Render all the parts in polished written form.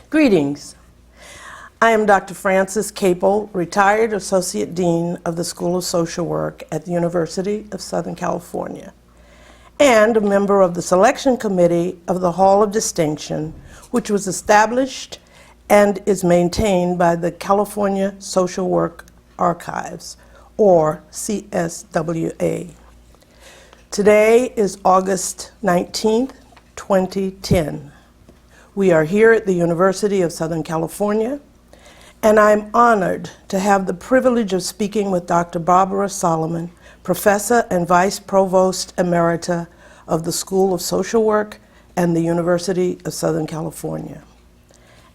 Greetings. I am Dr. Frances Caple, retired Associate Dean of the School of Social Work at the University of Southern California, and a member of the Selection Committee of the Hall of Distinction, which was established and is maintained by the California Social Work Archives, or CSWA. Today is August 19th, 2010. We are here at the University of Southern California, and I'm honored to have the privilege of speaking with Dr. Barbara Solomon, Professor and Vice Provost Emerita of the School of Social Work and the University of Southern California,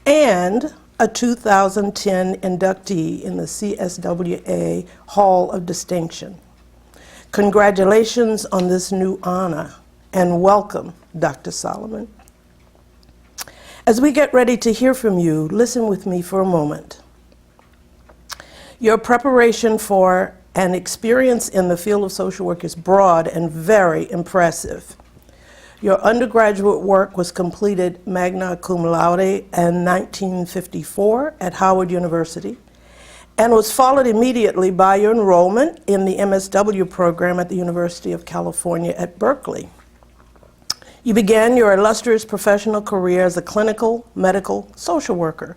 and a 2010 inductee in the CSWA Hall of Distinction. Congratulations on this new honor, and welcome, Dr. Solomon. As we get ready to hear from you, listen with me for a moment. Your preparation for an experience in the field of social work is broad and very impressive. Your undergraduate work was completed magna cum laude in 1954 at Howard University and was followed immediately by your enrollment in the MSW program at the University of California at Berkeley. You began your illustrious professional career as a clinical medical social worker,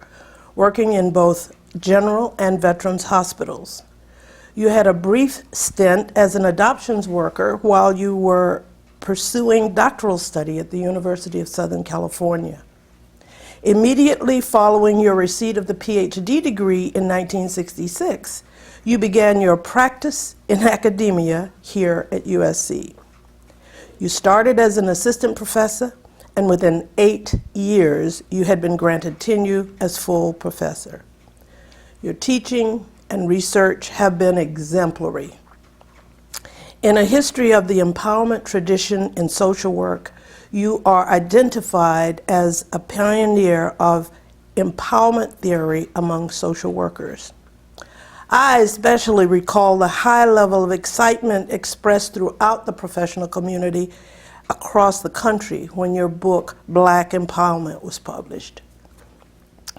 working in both general and veterans hospitals. You had a brief stint as an adoptions worker while you were pursuing doctoral study at the University of Southern California. Immediately following your receipt of the PhD degree in 1966, you began your practice in academia here at USC. You started as an assistant professor, and within 8 years, you had been granted tenure as full professor. Your teaching and research have been exemplary. In a history of the empowerment tradition in social work, you are identified as a pioneer of empowerment theory among social workers. I especially recall the high level of excitement expressed throughout the professional community across the country when your book, Black Empowerment, was published.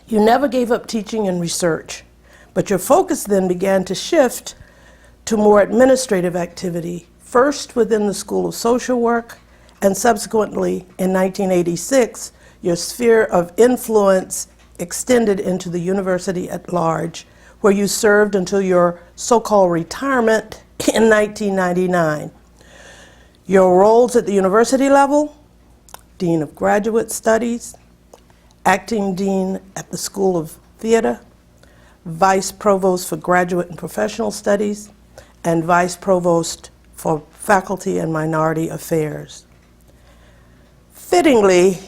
You never gave up teaching and research, but your focus then began to shift to more administrative activity, first within the School of Social Work, and subsequently in 1986, your sphere of influence extended into the university at large, where you served until your so-called retirement in 1999. Your roles at the university level: Dean of Graduate Studies, Acting Dean at the School of Theater, Vice Provost for Graduate and Professional Studies, and Vice Provost for Faculty and Minority Affairs. Fittingly,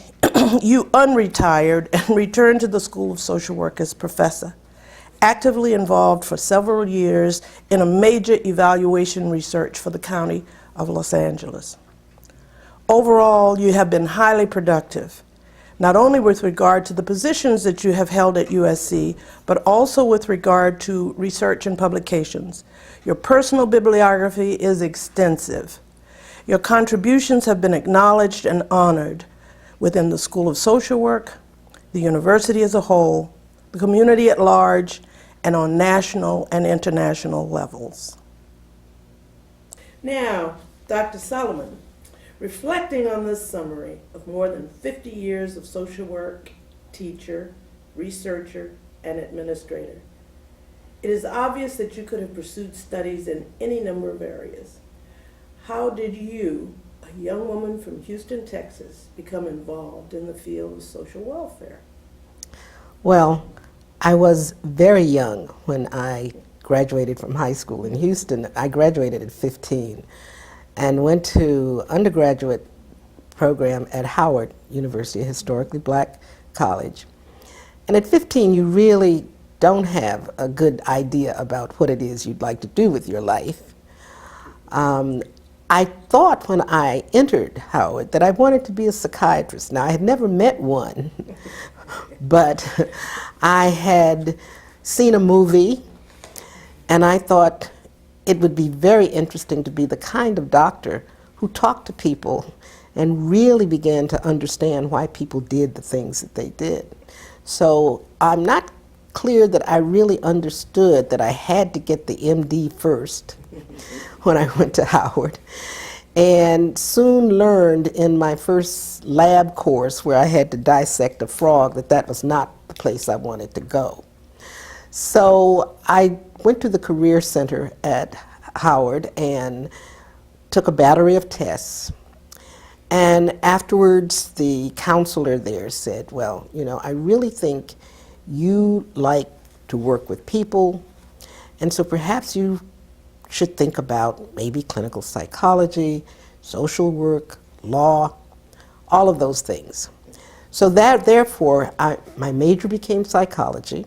you unretired and returned to the School of Social Work as professor, actively involved for several years in a major evaluation research for the County of Los Angeles. Overall, you have been highly productive, not only with regard to the positions that you have held at USC, but also with regard to research and publications. Your personal bibliography is extensive. Your contributions have been acknowledged and honored within the School of Social Work, the university as a whole, the community at large, and on national and international levels. Now, Dr. Solomon, reflecting on this summary of more than 50 years of social work, teacher, researcher, and administrator, it is obvious that you could have pursued studies in any number of areas. How did you, a young woman from Houston, Texas, become involved in the field of social welfare? Well, I was very young when I graduated from high school in Houston. I graduated at 15 and went to undergraduate program at Howard University, a historically black college. And at 15, you really don't have a good idea about what it is you'd like to do with your life. I thought when I entered Howard that I wanted to be a psychiatrist. Now, I had never met one, but I had seen a movie, and I thought it would be very interesting to be the kind of doctor who talked to people and really began to understand why people did the things that they did. So I'm not clear that I really understood that I had to get the MD first when I went to Howard, and soon learned in my first lab course where I had to dissect a frog that that was not the place I wanted to go. So I went to the Career Center at Howard and took a battery of tests. And afterwards, the counselor there said, well, you know, I really think you like to work with people, and so perhaps you should think about maybe clinical psychology, social work, law, all of those things. So that, therefore, my major became psychology.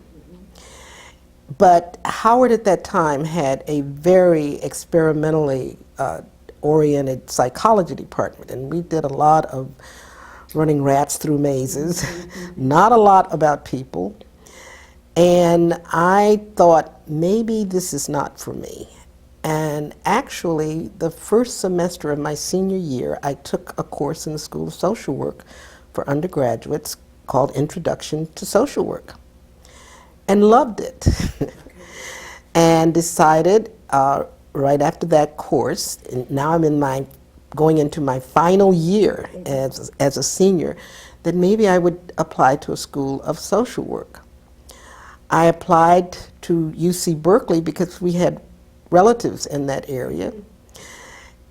But Howard at that time had a very experimentally oriented psychology department, and we did a lot of running rats through mazes, not a lot about people. And I thought, maybe this is not for me. And actually, the first semester of my senior year, I took a course in the School of Social Work for undergraduates called Introduction to Social Work, and loved it. And decided right after that course, and now I'm in going into my final year as a senior, that maybe I would apply to a School of Social Work. I applied to UC Berkeley because we had relatives in that area,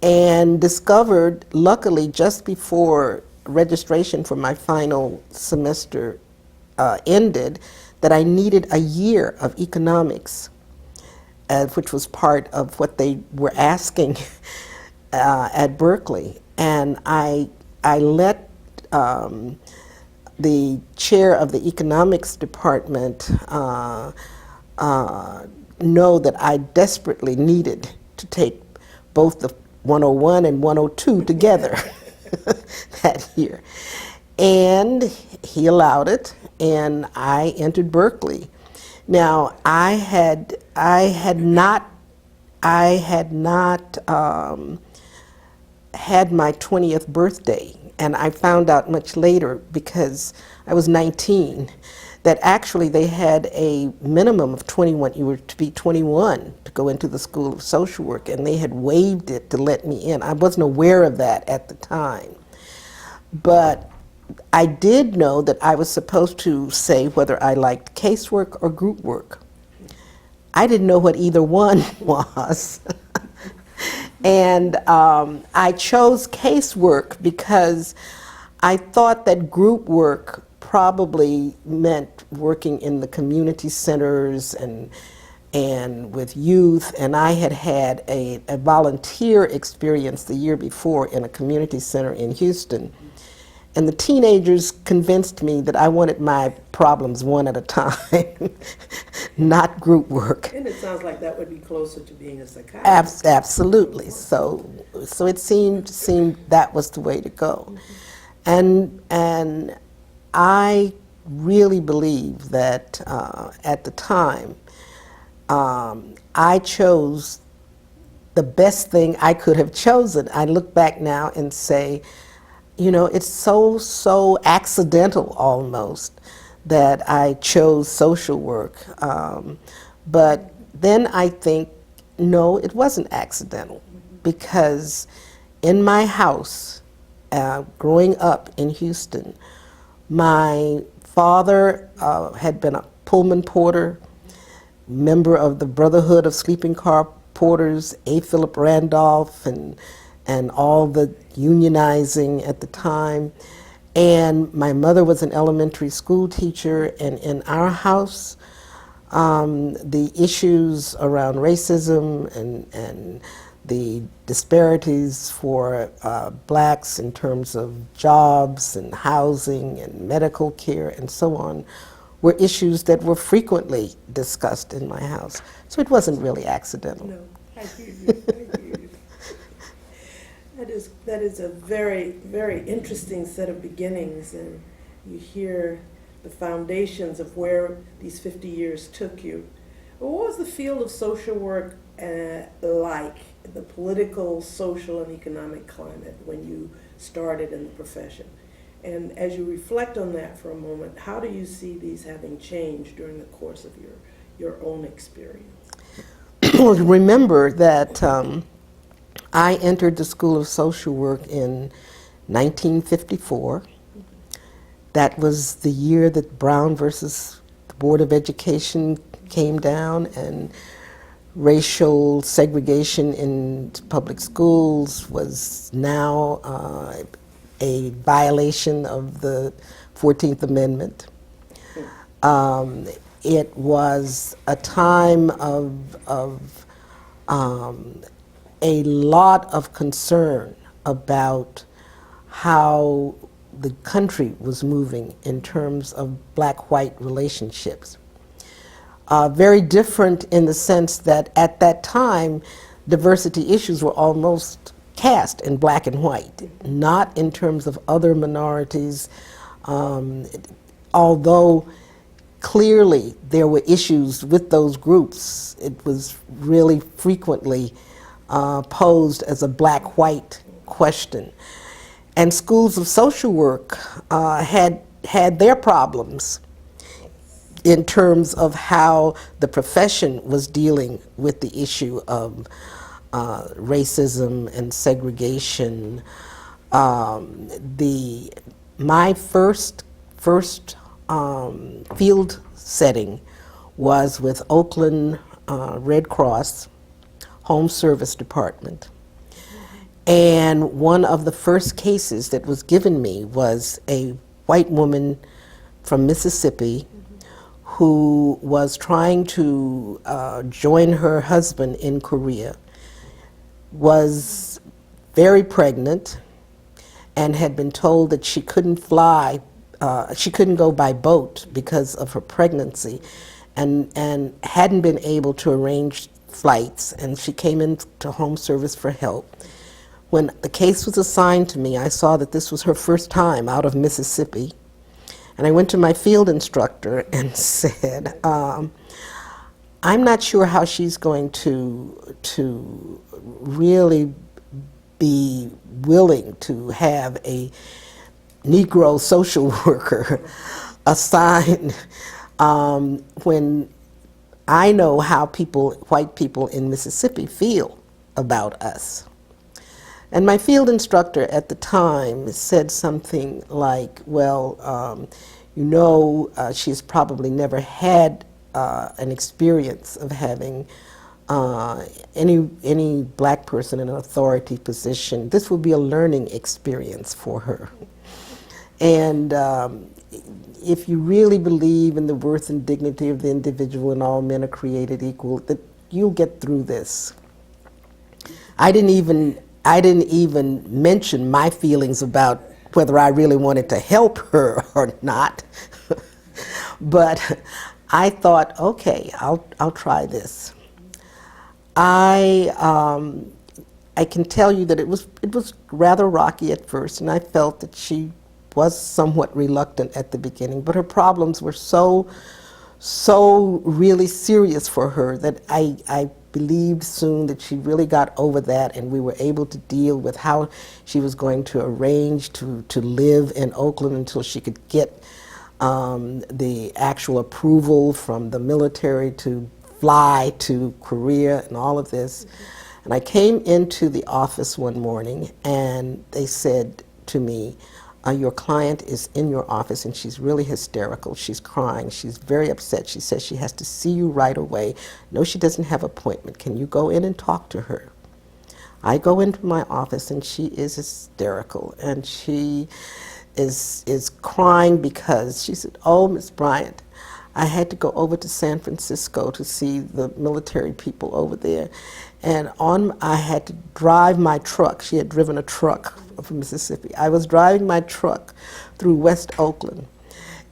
and discovered, luckily, just before registration for my final semester ended, that I needed a year of economics, which was part of what they were asking at Berkeley. And I let the chair of the economics department know that I desperately needed to take both the 101 and 102 together that year. And he allowed it, and I entered Berkeley. Now, I had not had my 20th birthday, and I found out much later, because I was 19, that actually they had a minimum of 21. You were to be 21 to go into the School of Social Work, and they had waived it to let me in. I wasn't aware of that at the time. But I did know that I was supposed to say whether I liked casework or group work. I didn't know what either one was. And I chose casework because I thought that group work probably meant working in the community centers and with youth, and I had had a volunteer experience the year before in a community center in Houston. And the teenagers convinced me that I wanted my problems one at a time, not group work. And it sounds like that would be closer to being a psychiatrist. Absolutely. So it seemed that was the way to go. And I really believe that at the time, I chose the best thing I could have chosen. I look back now and say, you know, it's so accidental almost that I chose social work. But then I think, no, it wasn't accidental, because in my house, growing up in Houston, my father had been a Pullman porter, member of the Brotherhood of Sleeping Car Porters, A. Philip Randolph, and all the unionizing at the time. And my mother was an elementary school teacher, and in our house, the issues around racism and the disparities for blacks in terms of jobs and housing and medical care and so on were issues that were frequently discussed in my house. So it wasn't really accidental. No, I hear you. I hear you. That is a very, very interesting set of beginnings, and you hear the foundations of where these 50 years took you. What was the field of social work like, the political, social, and economic climate when you started in the profession? And as you reflect on that for a moment, how do you see these having changed during the course of your own experience? Well, remember that I entered the School of Social Work in 1954. That was the year that Brown versus the Board of Education came down, and racial segregation in public schools was now a violation of the 14th Amendment. It was a time of a lot of concern about how the country was moving in terms of black-white relationships. Very different in the sense that at that time, diversity issues were almost cast in black and white, not in terms of other minorities, although clearly there were issues with those groups. It was really frequently posed as a black-white question. And schools of social work had their problems in terms of how the profession was dealing with the issue of racism and segregation. My first field setting was with Oakland Red Cross Home Service Department. And one of the first cases that was given me was a white woman from Mississippi who was trying to join her husband in Korea, was very pregnant, and had been told that she couldn't fly, she couldn't go by boat because of her pregnancy, and hadn't been able to arrange flights, and she came into home service for help. When the case was assigned to me, I saw that this was her first time out of Mississippi. And I went to my field instructor and said, I'm not sure how she's going to really be willing to have a Negro social worker assigned when I know how white people in Mississippi feel about us. And my field instructor at the time said something like, well, she's probably never had an experience of having any black person in an authority position. This will be a learning experience for her. And if you really believe in the worth and dignity of the individual and all men are created equal, that you'll get through this. I didn't even mention my feelings about whether I really wanted to help her or not. But I thought, okay, I'll try this. I can tell you that it was rather rocky at first, and I felt that she was somewhat reluctant at the beginning, but her problems were so really serious for her that I believed soon that she really got over that, and we were able to deal with how she was going to arrange to live in Oakland until she could get the actual approval from the military to fly to Korea and all of this. And I came into the office one morning and they said to me, your client is in your office and she's really hysterical. She's crying. She's very upset. She says she has to see you right away. No, she doesn't have an appointment. Can you go in and talk to her? I go into my office and she is hysterical, and she is crying because she said, oh, Miss Bryant, I had to go over to San Francisco to see the military people over there, and I had to drive my truck. She had driven a truck from Mississippi. I was driving my truck through West Oakland,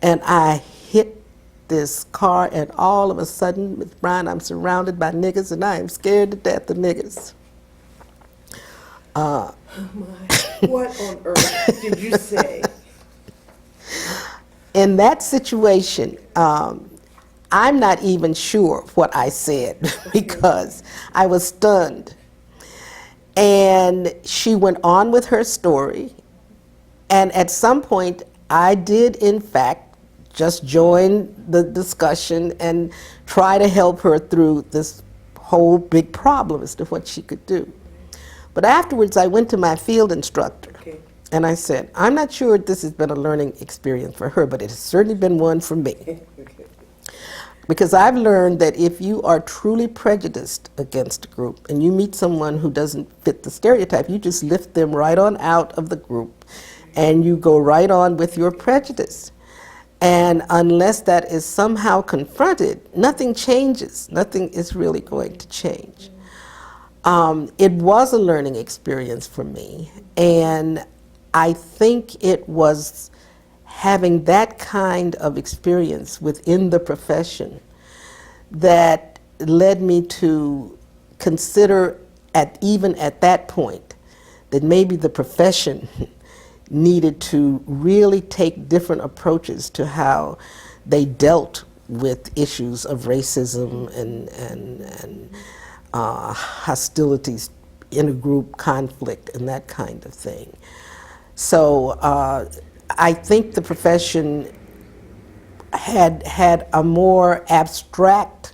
and I hit this car, and all of a sudden, Miss Bryant, I'm surrounded by niggas, and I am scared to death of niggas. Oh my. What on earth did you say? In that situation, I'm not even sure what I said because I was stunned. And she went on with her story, And at some point, I did, in fact, just join the discussion and try to help her through this whole big problem as to what she could do. But afterwards, I went to my field instructor, and I said, I'm not sure this has been a learning experience for her, but it has certainly been one for me. Because I've learned that if you are truly prejudiced against a group and you meet someone who doesn't fit the stereotype, you just lift them right on out of the group and you go right on with your prejudice. And unless that is somehow confronted, nothing changes. Nothing is really going to change. It was a learning experience for me, and I think it was having that kind of experience within the profession that led me to consider, even at that point, that maybe the profession needed to really take different approaches to how they dealt with issues of racism and hostilities, intergroup conflict, and that kind of thing. So I think the profession had a more abstract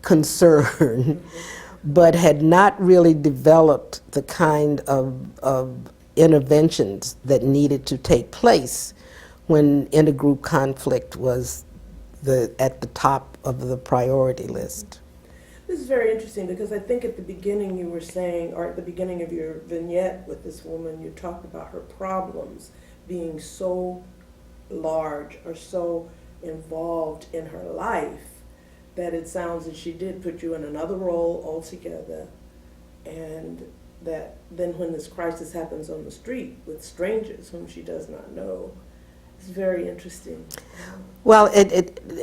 concern, but had not really developed the kind of interventions that needed to take place when intergroup conflict was at the top of the priority list. This is very interesting because I think at the beginning you were saying, or at the beginning of your vignette with this woman, you talked about her problems being so large or so involved in her life that it sounds as she did put you in another role altogether, and that then when this crisis happens on the street with strangers whom she does not know, it's very interesting. Well,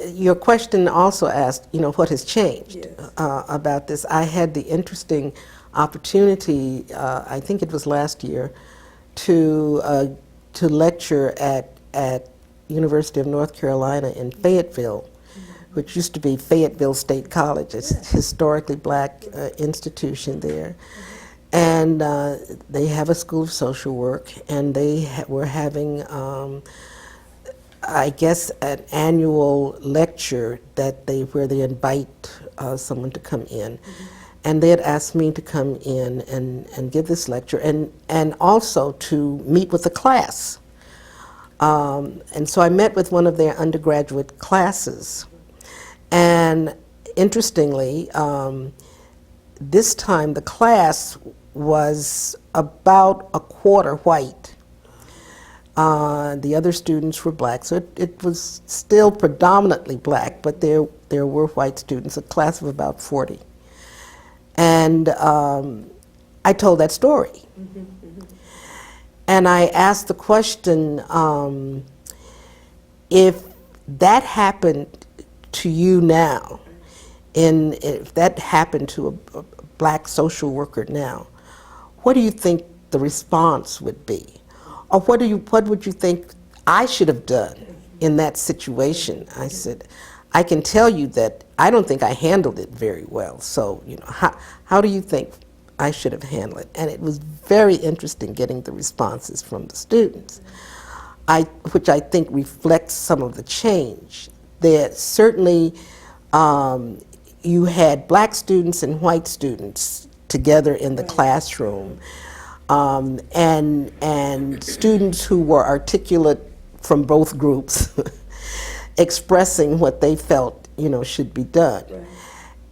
your question also asked, what has changed. Yes. About this. I had the interesting opportunity, I think it was last year, to lecture at University of North Carolina in Fayetteville, which used to be Fayetteville State College. It's a historically black institution there. And they have a school of social work, and they were having I guess an annual lecture where they invite someone to come in. And they had asked me to come in and give this lecture and also to meet with the class. And so I met with one of their undergraduate classes. And interestingly, this time the class was about a quarter white. The other students were black, so it was still predominantly black, but there were white students, a class of about 40. And I told that story. And I asked the question, if that happened to you now, if that happened to a black social worker now, what do you think the response would be? Or what would you think I should have done in that situation? I said, I can tell you that I don't think I handled it very well. So, how do you think I should have handled it? And it was very interesting getting the responses from the students, which I think reflects some of the change. There certainly, you had black students and white students together in the classroom. And students who were articulate from both groups expressing what they felt, should be done. Right.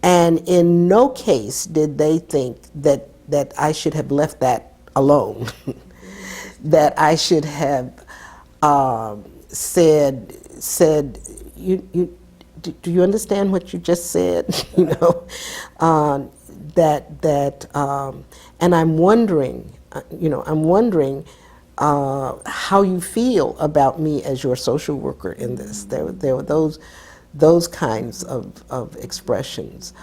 And in no case did they think that I should have left that alone, that I should have said, do you understand what you just said? And I'm wondering, how you feel about me as your social worker in this. There were those kinds of expressions.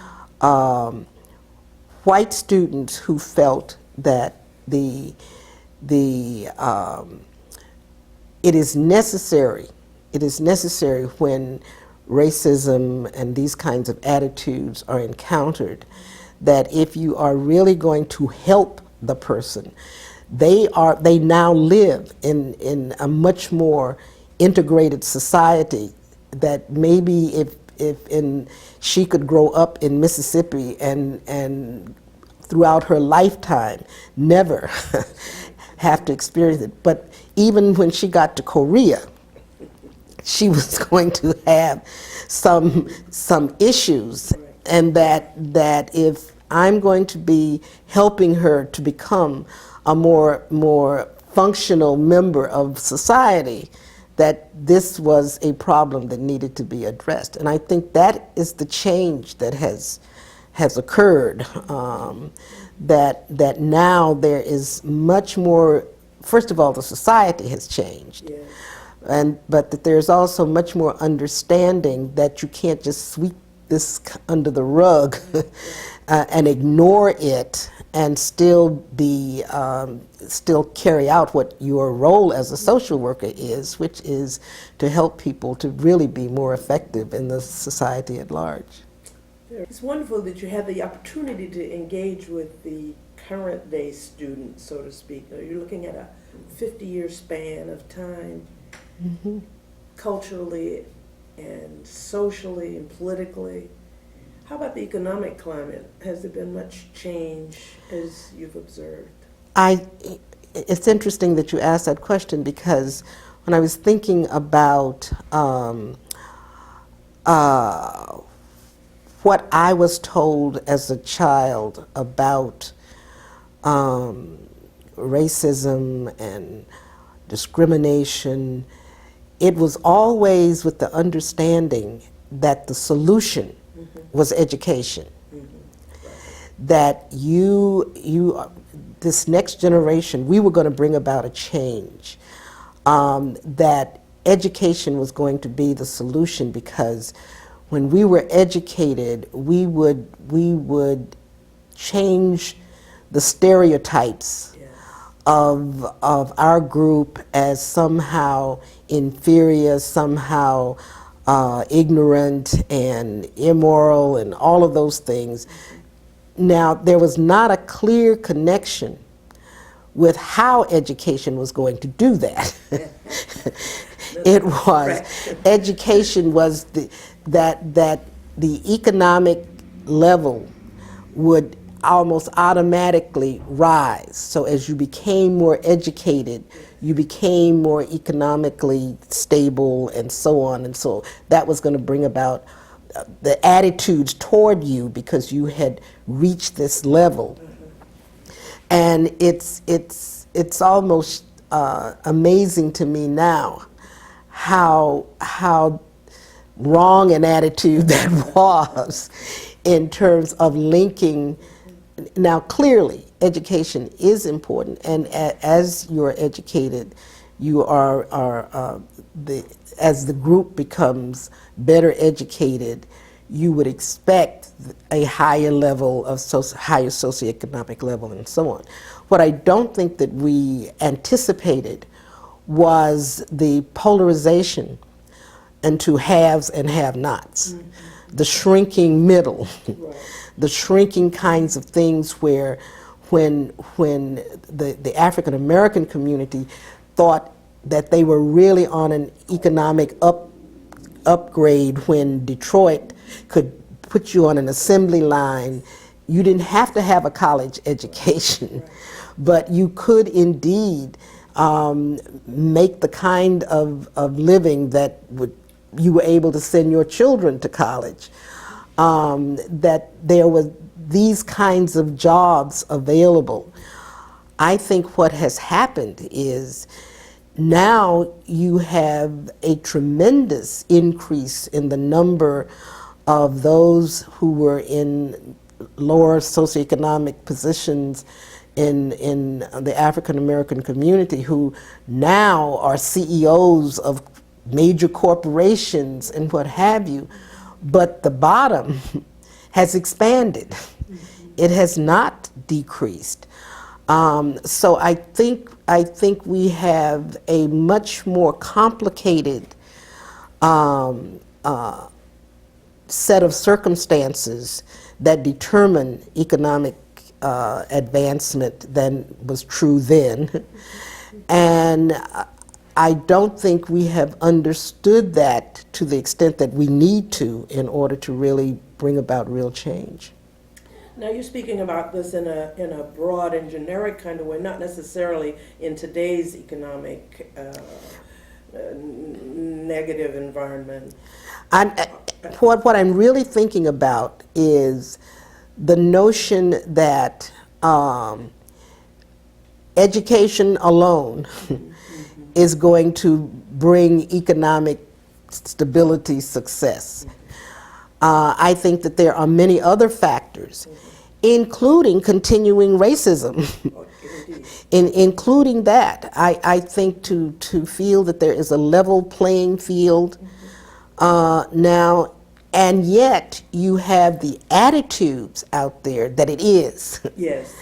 White students who felt that it is necessary when racism and these kinds of attitudes are encountered, that if you are really going to help the person, they now live in a much more integrated society that maybe if she could grow up in Mississippi and throughout her lifetime never have to experience it. But even when she got to Korea, she was going to have some issues, and that if I'm going to be helping her to become a more functional member of society, that this was a problem that needed to be addressed. And I think that is the change that has occurred, that now there is much more. First of all, the society has changed. Yeah. But that there's also much more understanding that you can't just sweep this under the rug and ignore it and still carry out what your role as a social worker is, which is to help people to really be more effective in the society at large. It's wonderful that you have the opportunity to engage with the current day student, so to speak. You're looking at a 50-year span of time, mm-hmm. culturally and socially and politically. How about the economic climate? Has there been much change as you've observed? It's interesting that you asked that question, because when I was thinking about what I was told as a child about racism and discrimination, it was always with the understanding that the solution mm-hmm. was education. Mm-hmm. That this next generation, we were going to bring about a change. That education was going to be the solution, because when we were educated, we would change the stereotypes yes. of our group as somehow inferior, somehow ignorant and immoral and all of those things. Now, there was not a clear connection with how education was going to do that. It was, education was that the economic level would almost automatically rise. So as you became more educated, you became more economically stable and so on, and so that was going to bring about the attitudes toward you because you had reached this level. And it's almost amazing to me now how wrong an attitude that was in terms of linking. Now, clearly, education is important, and as you're educated, you as the group becomes better educated, you would expect a higher level of higher socioeconomic level and so on. What I don't think that we anticipated was the polarization into haves and have-nots, mm-hmm. the shrinking middle, right. the shrinking kinds of things where when the African American community thought that they were really on an economic upgrade when Detroit could put you on an assembly line. You didn't have to have a college education, but you could indeed make the kind of living that you were able to send your children to college. That there were these kinds of jobs available. I think what has happened is now you have a tremendous increase in the number of those who were in lower socioeconomic positions in the African American community, who now are CEOs of major corporations and what have you, but the bottom has expanded. Mm-hmm. It has not decreased. So I think we have a much more complicated set of circumstances that determine economic advancement than was true then. And I don't think we have understood that to the extent that we need to in order to really bring about real change. Now you're speaking about this in a broad and generic kind of way, not necessarily in today's economic negative environment. What I'm really thinking about is the notion that education alone is going to bring economic stability, success. I think that there are many other factors, including continuing racism. Including that, I think to feel that there is a level playing field now, and yet you have the attitudes out there that it is. Yes.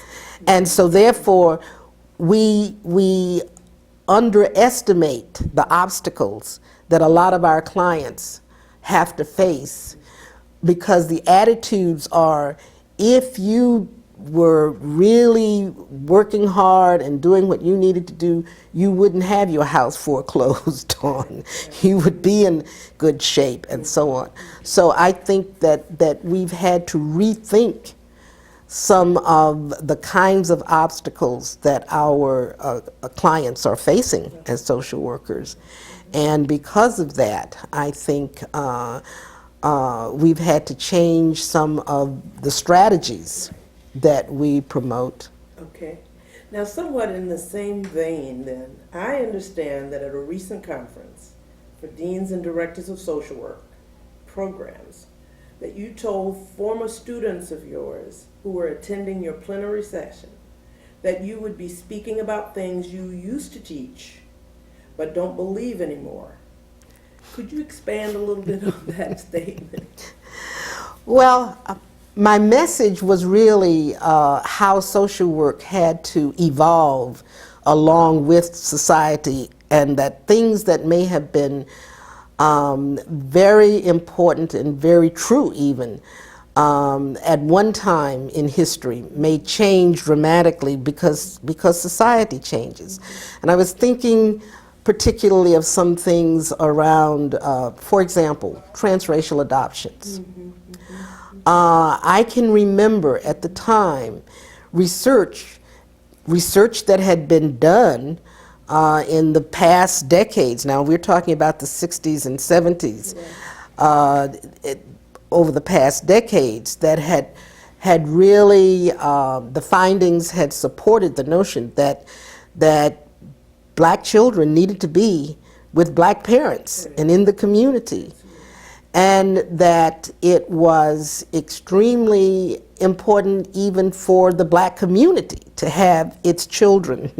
And so therefore, we underestimate the obstacles that a lot of our clients have to face, because the attitudes are, if you were really working hard and doing what you needed to do, you wouldn't have your house foreclosed on. You would be in good shape and so on. So I think that we've had to rethink some of the kinds of obstacles that our clients are facing as social workers. And because of that, I think we've had to change some of the strategies that we promote. Okay. Now, somewhat in the same vein, then, I understand that at a recent conference for deans and directors of social work programs, that you told former students of yours who were attending your plenary session that you would be speaking about things you used to teach but don't believe anymore. Could you expand a little bit on that statement? Well, my message was really how social work had to evolve along with society, and that things that may have been very important and very true even at one time in history may change dramatically because society changes. And I was thinking particularly of some things around, for example, transracial adoptions. I can remember at the time research that had been done in the past decades. Now we're talking about the 60s and 70s, over the past decades, that had really, the findings had supported the notion that black children needed to be with black parents and in the community, and that it was extremely important even for the black community to have its children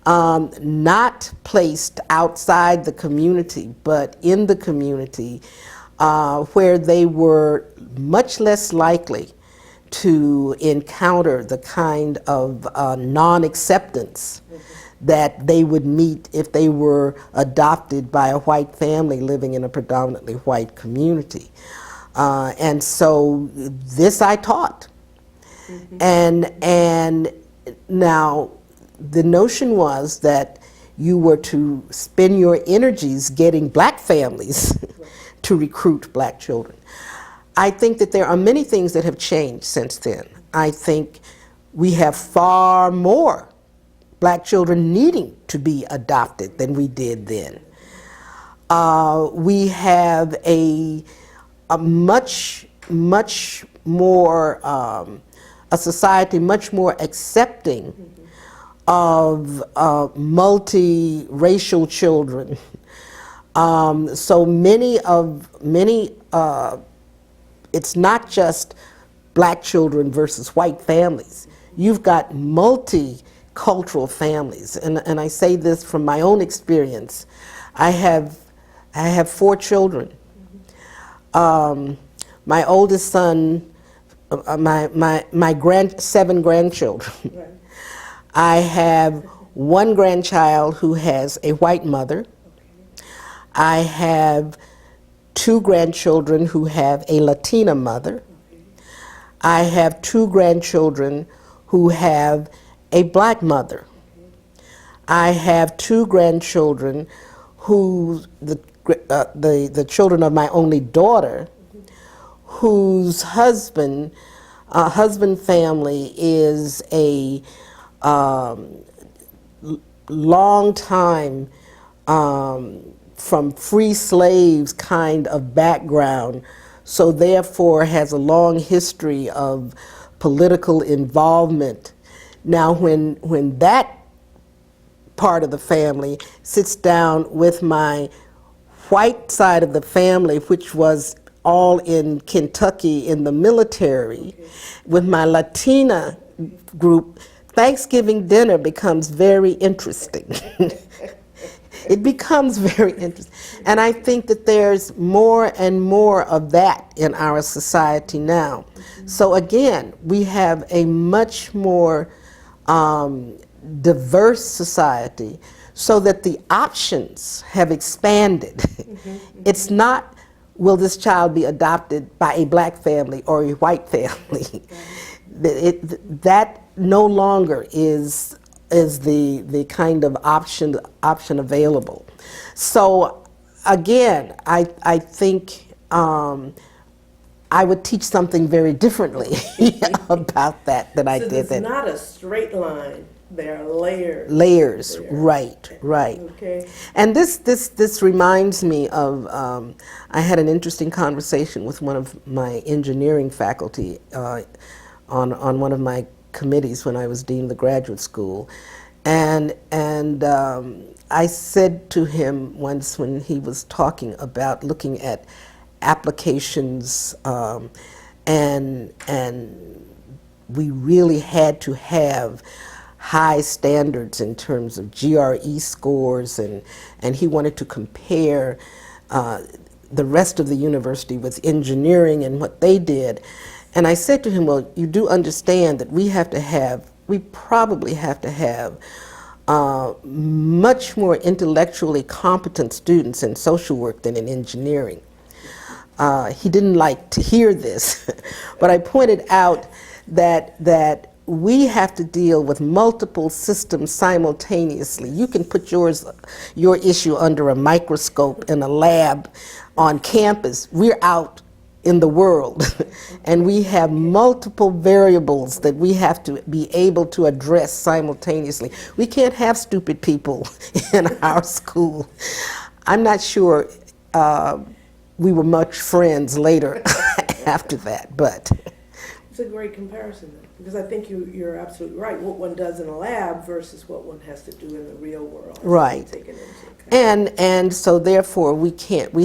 not placed outside the community, but in the community, where they were much less likely to encounter the kind of non-acceptance that they would meet if they were adopted by a white family living in a predominantly white community. And so this I taught. And now the notion was that you were to spend your energies getting black families to recruit black children. I think that there are many things that have changed since then. I think we have far more black children needing to be adopted than we did then. We have a much more, a society much more accepting of multi-racial children. So many, it's not just black children versus white families. You've got multicultural families, and I say this from my own experience. I have 4 children. My oldest son, my 7 grandchildren. Right. I have 1 grandchild who has a white mother. Okay. I have 2 grandchildren who have a Latina mother. Okay. I have 2 grandchildren who have a black mother. I have 2 grandchildren who, the children of my only daughter, whose husband family is a long time from free slaves kind of background, so therefore has a long history of political involvement. Now when that part of the family sits down with my white side of the family, which was all in Kentucky in the military, with my Latina group, Thanksgiving dinner becomes very interesting. It becomes very interesting. And I think that there's more and more of that in our society now. So again, we have a much more diverse society, so that the options have expanded. It's not, will this child be adopted by a black family or a white family? That no longer is the kind of option available. So again, I think I would teach something very differently about that than I did. So it's not a straight line. There are layers. Layers, there. right. Okay. And this reminds me of, I had an interesting conversation with one of my engineering faculty on one of my committees when I was dean of the graduate school. And I said to him once when he was talking about looking at applications, and we really had to have high standards in terms of GRE scores, and he wanted to compare the rest of the university with engineering and what they did. And I said to him, well, you do understand that we probably have to have much more intellectually competent students in social work than in engineering. He didn't like to hear this, but I pointed out that we have to deal with multiple systems simultaneously. You can put your issue under a microscope in a lab on campus. We're out in the world, and we have multiple variables that we have to be able to address simultaneously. We can't have stupid people in our school. I'm not sure we were much friends later after that, but. It's a great comparison, though, because I think you're absolutely right. What one does in a lab versus what one has to do in the real world. Right. And so therefore we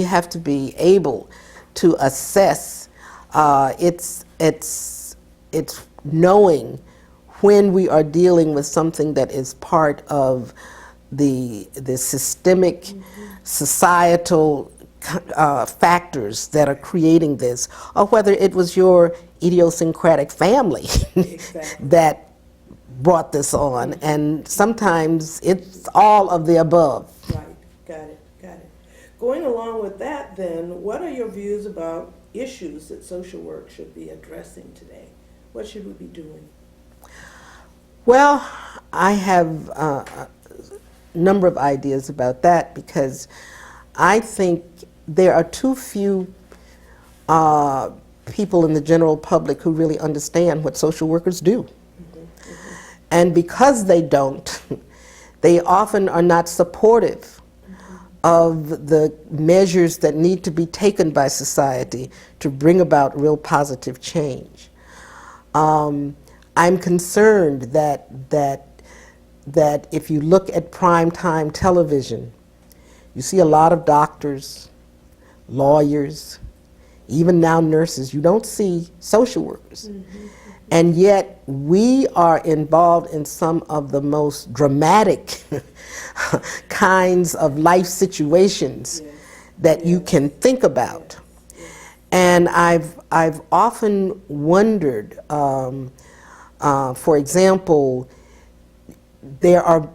have to be able to assess. It's knowing when we are dealing with something that is part of the systemic, societal factors that are creating this, or whether it was your idiosyncratic family that brought this on, and sometimes it's all of the above. Right, got it. Going along with that then, what are your views about issues that social work should be addressing today? What should we be doing? Well, I have a number of ideas about that, because I think there are too few people in the general public who really understand what social workers do. And because they don't, they often are not supportive of the measures that need to be taken by society to bring about real positive change. I'm concerned that if you look at primetime television, you see a lot of doctors, lawyers, even now nurses. You don't see social workers. And yet we are involved in some of the most dramatic kinds of life situations that you can think about. And I've often wondered, for example, there are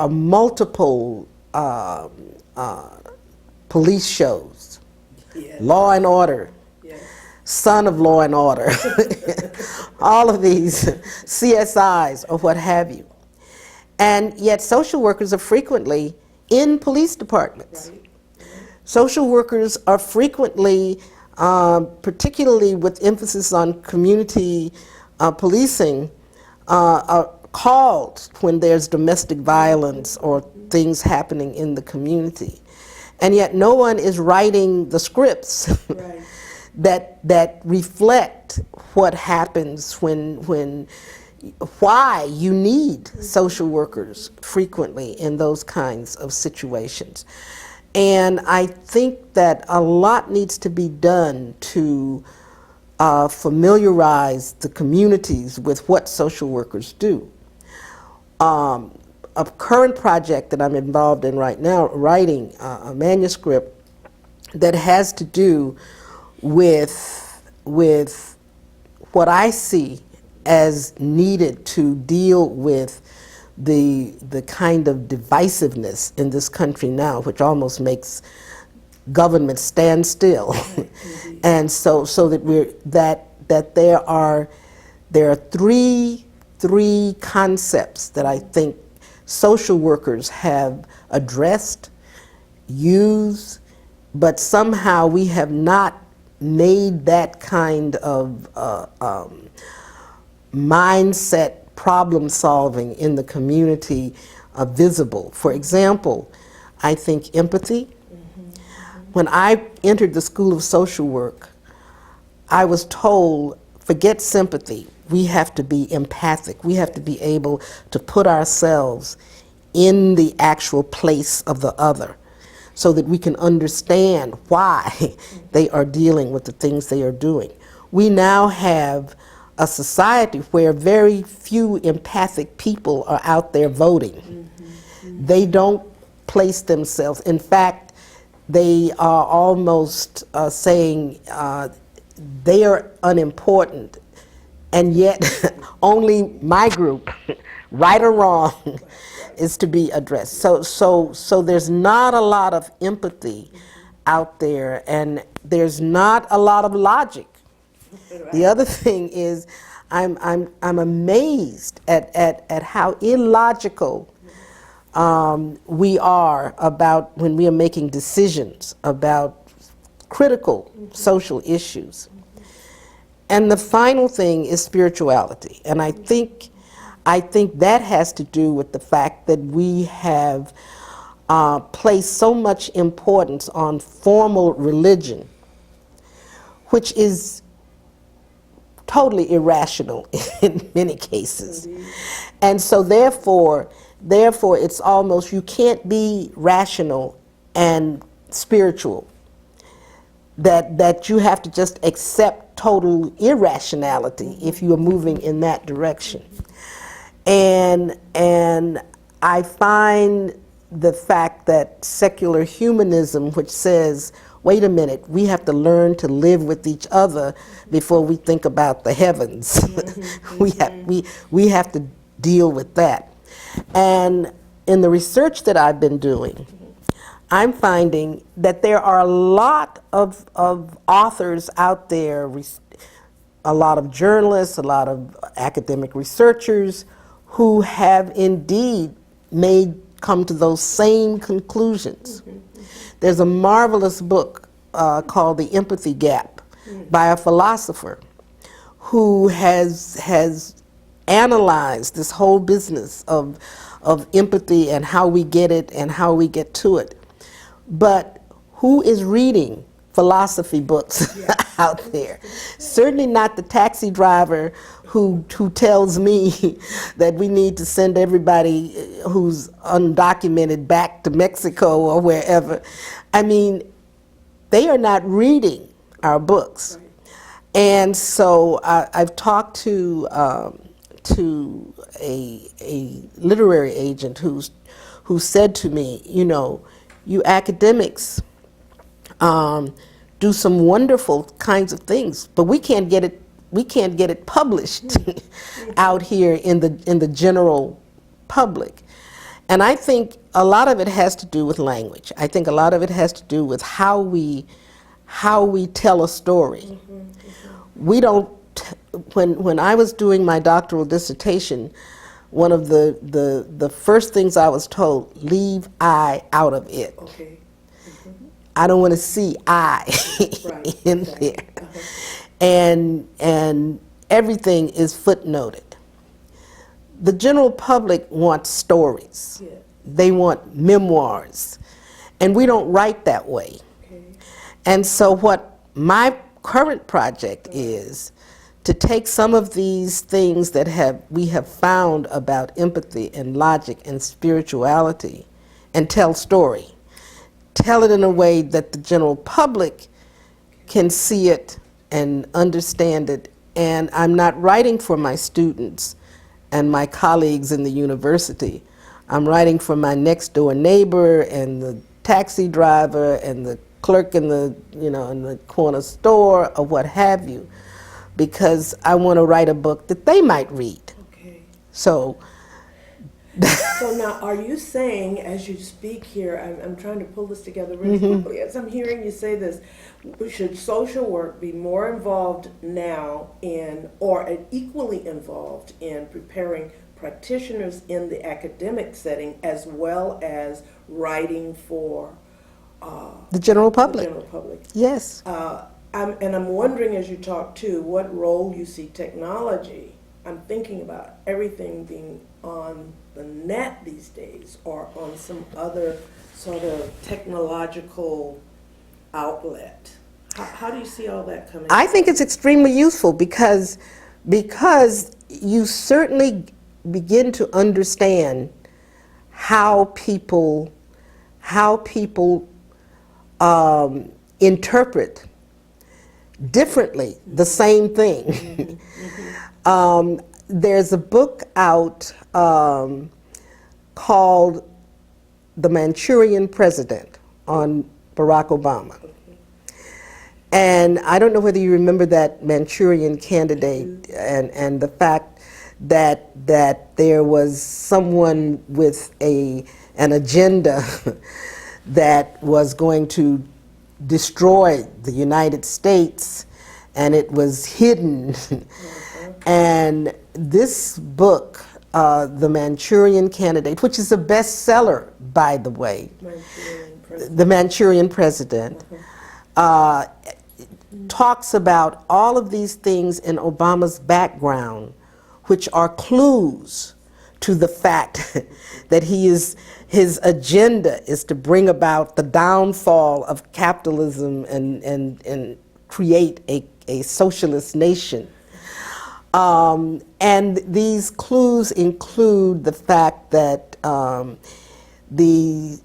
multiple police shows, Law and Order, son of law and order, all of these CSIs or what have you. And yet social workers are frequently in police departments. Right. Social workers are frequently, particularly with emphasis on community policing, are called when there's domestic violence or things happening in the community. And yet no one is writing the scripts Right. that reflect what happens why you need social workers frequently in those kinds of situations. And I think that a lot needs to be done to familiarize the communities with what social workers do. A current project that I'm involved in right now, writing a manuscript that has to do with what I see as needed to deal with the kind of divisiveness in this country now, which almost makes government stand still. And so that there are three concepts that I think social workers have addressed, used, but somehow we have not made that kind of mindset problem solving in the community visible. For example, I think empathy. When I entered the School of Social Work, I was told, forget sympathy, we have to be empathic. We have to be able to put ourselves in the actual place of the other so that we can understand why they are dealing with the things they are doing. We now have a society where very few empathic people are out there voting. They don't place themselves. In fact, they are almost saying they are unimportant, and yet only my group, right or wrong, is to be addressed. So there's not a lot of empathy out there, and there's not a lot of logic. The other thing is, I'm amazed at how illogical we are about when we are making decisions about critical social issues. And the final thing is spirituality, and I think that has to do with the fact that we have placed so much importance on formal religion, which is totally irrational in many cases. And so therefore it's almost, you can't be rational and spiritual, that you have to just accept total irrationality if you are moving in that direction. And I find the fact that secular humanism, which says, wait a minute, we have to learn to live with each other before we think about the heavens. We have to deal with that. And in the research that I've been doing, I'm finding that there are a lot of authors out there, a lot of journalists, a lot of academic researchers who have indeed come to those same conclusions. There's a marvelous book called The Empathy Gap by a philosopher who has analyzed this whole business of empathy and how we get it and how we get to it. But who is reading philosophy books out there? Certainly not the taxi driver who tells me that we need to send everybody who's undocumented back to Mexico or wherever. I mean, they are not reading our books. And so I've talked to a literary agent who said to me, you know, you academics do some wonderful kinds of things, but we can't get it published out here in the general public. And I think a lot of it has to do with language. I think a lot of it has to do with how we how we tell a story. We don't, when I was doing my doctoral dissertation, one of the first things I was told, leave I out of it. Okay. I don't want to see I Right. in there. And everything is footnoted. The general public wants stories. Yeah. They want memoirs. And we don't write that way. Okay. And so what my current project is to take some of these things that we have found about empathy and logic and spirituality and tell story. Tell it in a way that the general public can see it and understand it. And I'm not writing for my students and my colleagues in the university. I'm writing for my next door neighbor and the taxi driver and the clerk in the, in the corner store or what have you, because I want to write a book that they might read. Okay. So So now, are you saying, as you speak here, I'm trying to pull this together really quickly, as I'm hearing you say this, should social work be more involved now in, or equally involved in preparing practitioners in the academic setting as well as writing for the general public. the general public? Yes. I'm wondering, as you talk too, what role you see technology. I'm thinking about everything being on the net these days or on some other sort of technological outlet. How do you see all that coming? I think it's extremely useful because you certainly begin to understand how people interpret differently the same thing. There's a book out called The Manchurian President on Barack Obama. And I don't know whether you remember that Manchurian candidate and the fact that there was someone with an agenda that was going to destroy the United States, and it was hidden. And this book, The Manchurian Candidate, which is a bestseller, by the way, The Manchurian President, talks about all of these things in Obama's background, which are clues to the fact that his agenda is to bring about the downfall of capitalism and create a socialist nation. And these clues include the fact that the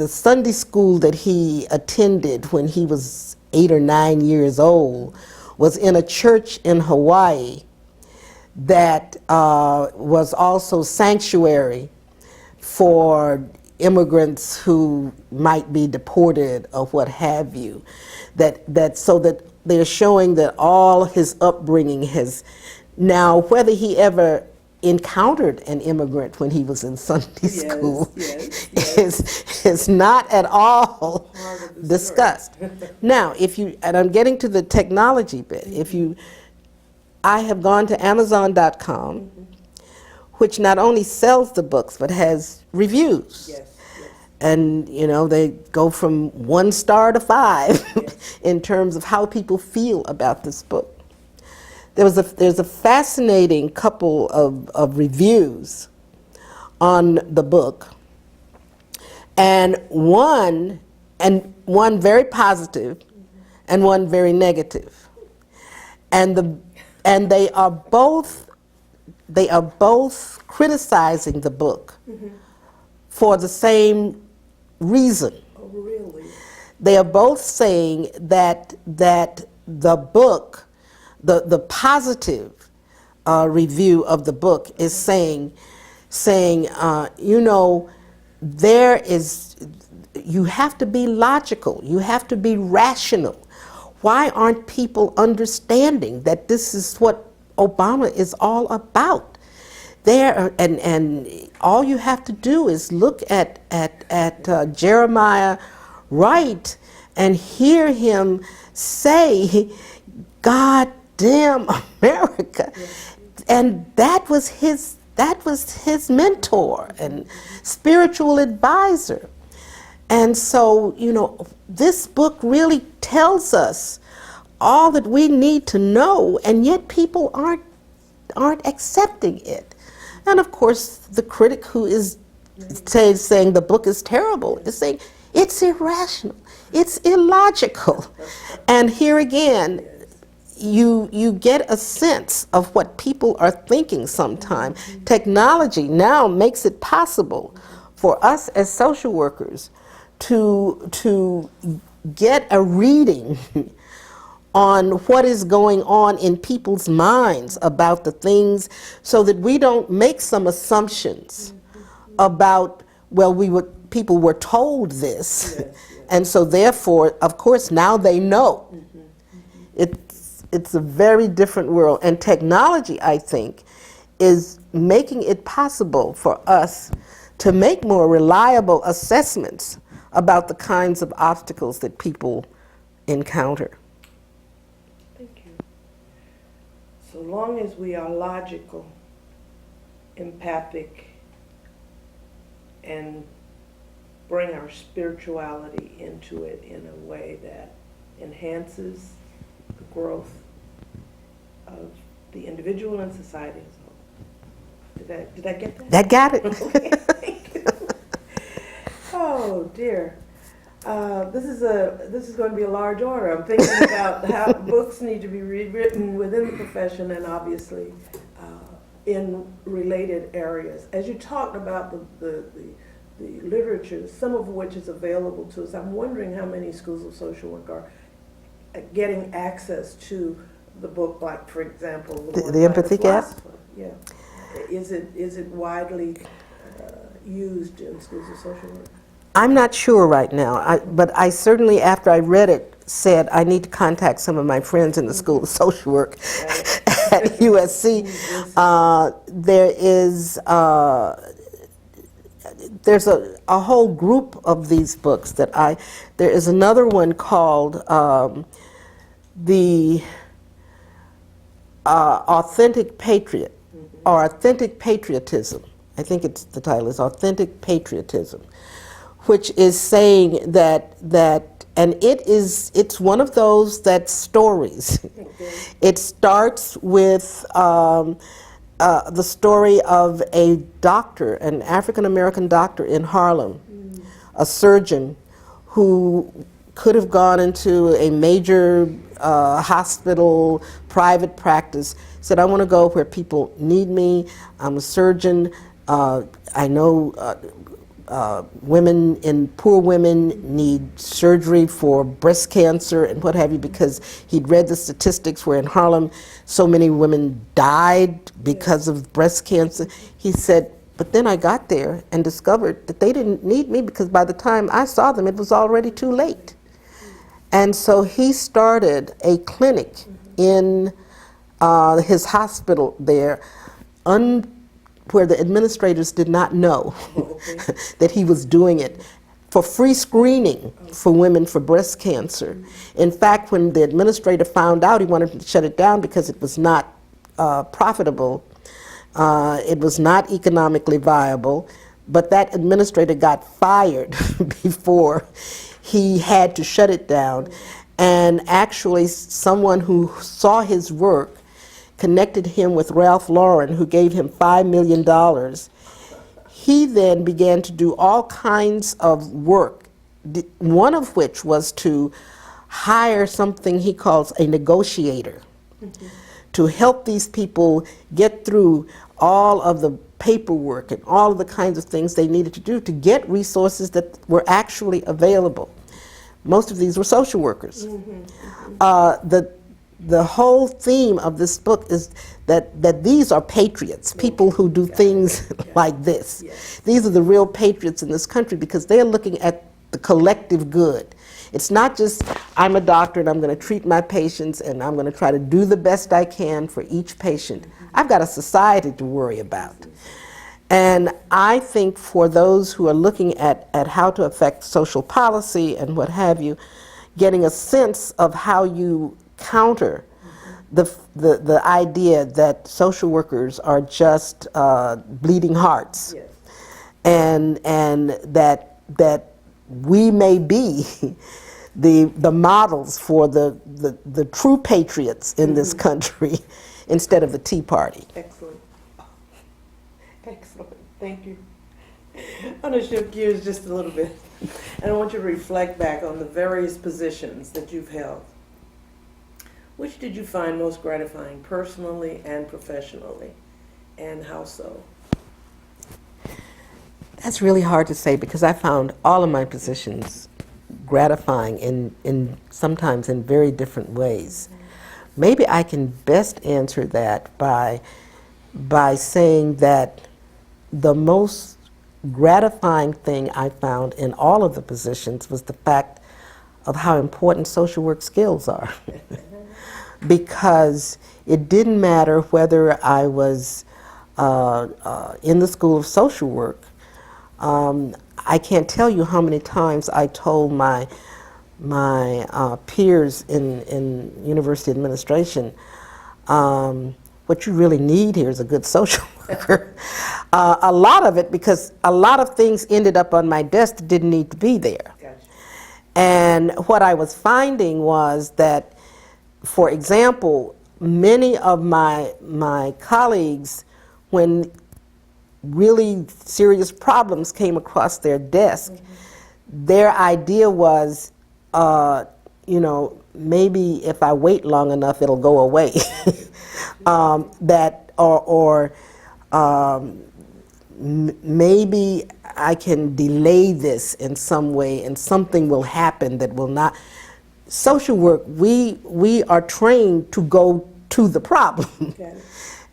Sunday school that he attended when he was 8 or 9 years old was in a church in Hawaii that was also sanctuary for immigrants who might be deported or what have you. So that they're showing that all his upbringing has. Now, whether he ever encountered an immigrant when he was in Sunday school is not at all discussed. Now, and I'm getting to the technology bit, I have gone to Amazon.com, which not only sells the books, but has reviews. Yes. And, they go from 1 star to 5 in terms of how people feel about this book. There's a fascinating couple of reviews on the book, and one very positive and one very negative. And they are both criticizing the book for the same reason. Oh, really? They are both saying that the book, the positive review of the book is saying, you have to be logical, you have to be rational. Why aren't people understanding that this is what Obama is all about? And all you have to do is look at Jeremiah Wright and hear him say, God damn America. And that was his mentor and spiritual advisor. And so, you know, this book really tells us all that we need to know, and yet people aren't accepting it. And of course, the critic who is saying the book is terrible is saying it's irrational, it's illogical. And here again, you get a sense of what people are thinking sometimes. Technology now makes it possible for us as social workers to get a reading on what is going on in people's minds about the things, so that we don't make some assumptions about, well, people were told this, and so therefore, of course, now they know. It's a very different world, and technology, I think, is making it possible for us to make more reliable assessments about the kinds of obstacles that people encounter. Thank you. So long as we are logical, empathic, and bring our spirituality into it in a way that enhances the growth of the individual and society as a whole. Did I get that? That got it. Okay, thank you. Oh dear. This is going to be a large order. I'm thinking about how books need to be rewritten within the profession, and obviously in related areas. As you talked about the literature, some of which is available to us, I'm wondering how many schools of social work are getting access to the book, like, for example, the Empathy Gap? Yeah. Is it widely used in schools of social work? I'm not sure right now, but I certainly, after I read it, said I need to contact some of my friends in the School of Social Work at USC. There's a whole group of these books that there is another one called The Authentic Patriot, or Authentic Patriotism. I think the title is Authentic Patriotism, which is saying that and it's one of those that stories. It starts with the story of a doctor, an African-American doctor in Harlem, a surgeon who could have gone into a major hospital, private practice, said, I want to go where people need me. I'm a surgeon. I know poor women need surgery for breast cancer and what have you, because he'd read the statistics where in Harlem so many women died because of breast cancer. He said, but then I got there and discovered that they didn't need me, because by the time I saw them, it was already too late. And so he started a clinic in his hospital there, where the administrators did not know that he was doing it, for free screening for women for breast cancer. In fact, when the administrator found out, he wanted to shut it down because it was not profitable. It was not economically viable, but that administrator got fired before he had to shut it down. And actually, someone who saw his work connected him with Ralph Lauren, who gave him $5 million. He then began to do all kinds of work, one of which was to hire something he calls a negotiator, to help these people get through all of the paperwork and all of the kinds of things they needed to do to get resources that were actually available. Most of these were social workers. The whole theme of this book is that these are patriots, people who do things like this. These are the real patriots in this country, because they're looking at the collective good. It's not just, I'm a doctor and I'm going to treat my patients and I'm going to try to do the best I can for each patient. I've got a society to worry about. And I think for those who are looking at how to affect social policy and what have you, getting a sense of how you counter the idea that social workers are just bleeding hearts, Yes. and that we may be the models for the true patriots in this country instead of the Tea Party. Excellent. Excellent. Thank you. I'm going to shift gears just a little bit. And I want you to reflect back on the various positions that you've held. Which did you find most gratifying personally and professionally, and how so? That's really hard to say because I found all of my positions gratifying in sometimes in very different ways. Maybe I can best answer that by saying that the most gratifying thing I found in all of the positions was the fact of how important social work skills are. Because it didn't matter whether I was in the School of Social Work. I can't tell you how many times I told my peers in university administration, what you really need here is a good social worker. A lot of it, because a lot of things ended up on my desk that didn't need to be there. Gotcha. And what I was finding was that, for example, many of my colleagues, when really serious problems came across their desk, their idea was, you know, maybe if I wait long enough, it'll go away. Maybe I can delay this in some way and something will happen that will not. Social work, we are trained to go to the problem. Okay.